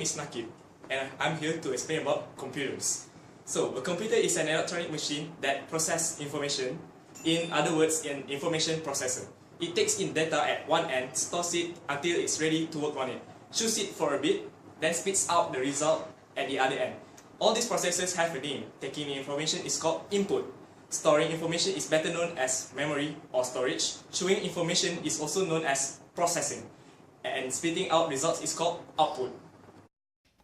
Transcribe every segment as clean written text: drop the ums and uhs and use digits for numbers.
is Naqib, and I'm here to explain about computers. So, a computer is an electronic machine that processes information, in other words, an information processor. It takes in data at one end, stores it until it's ready to work on it, chews it for a bit, then spits out the result at the other end. All these processes have a name. Taking in information is called input. Storing information is better known as memory or storage. Chewing information is also known as processing. And spitting out results is called output.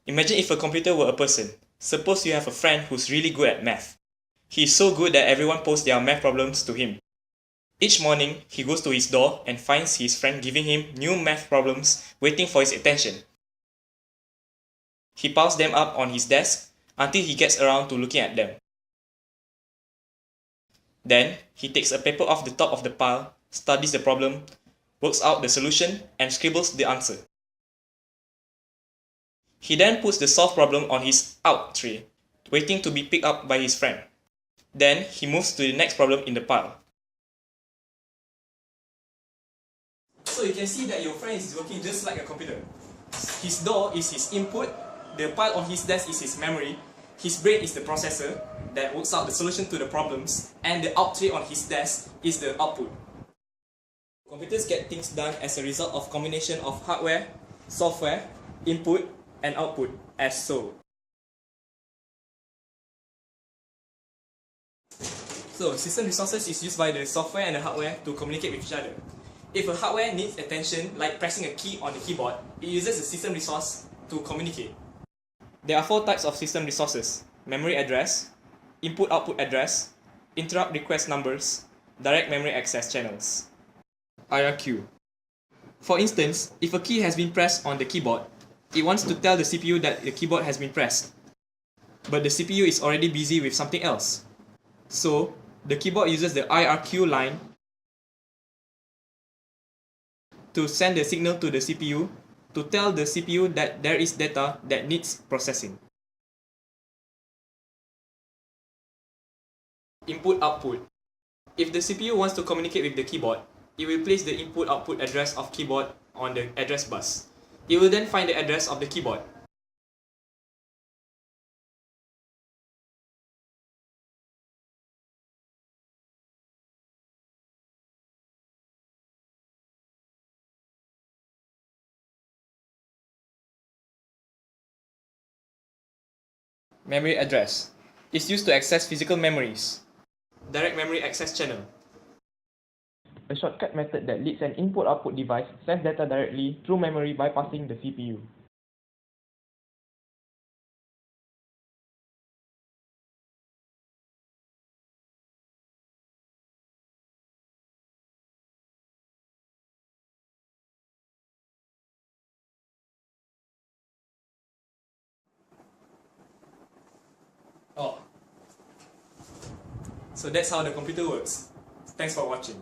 Imagine if a computer were a person. Suppose you have a friend who's really good at math. He is so good that everyone posts their math problems to him. Each morning, he goes to his door and finds his friend giving him new math problems waiting for his attention. He piles them up on his desk until he gets around to looking at them. Then, he takes a paper off the top of the pile, studies the problem, works out the solution, and scribbles the answer. He then puts the solved problem on his out tray, waiting to be picked up by his friend. Then, he moves to the next problem in the pile. So you can see that your friend is working just like a computer. His door is his input, the pile on his desk is his memory, his brain is the processor that works out the solution to the problems, and the out tray on his desk is the output. Computers get things done as a result of combination of hardware, software, input, and output, as so. So, system resources is used by the software and the hardware to communicate with each other. If a hardware needs attention, like pressing a key on the keyboard, it uses a system resource to communicate. There are 4 types of system resources: memory address, input-output address, interrupt request numbers, direct memory access channels. IRQ. For instance, if a key has been pressed on the keyboard, it wants to tell the CPU that the keyboard has been pressed. But the CPU is already busy with something else. So, the keyboard uses the IRQ line to send the signal to the CPU to tell the CPU that there is data that needs processing. Input-output. If the CPU wants to communicate with the keyboard, it will place the input-output address of keyboard on the address bus. It will then find the address of the keyboard. Memory address is used to access physical memories. Direct memory access channel. A shortcut method that lets an input-output device send data directly through memory bypassing the CPU. So that's how the computer works. Thanks for watching.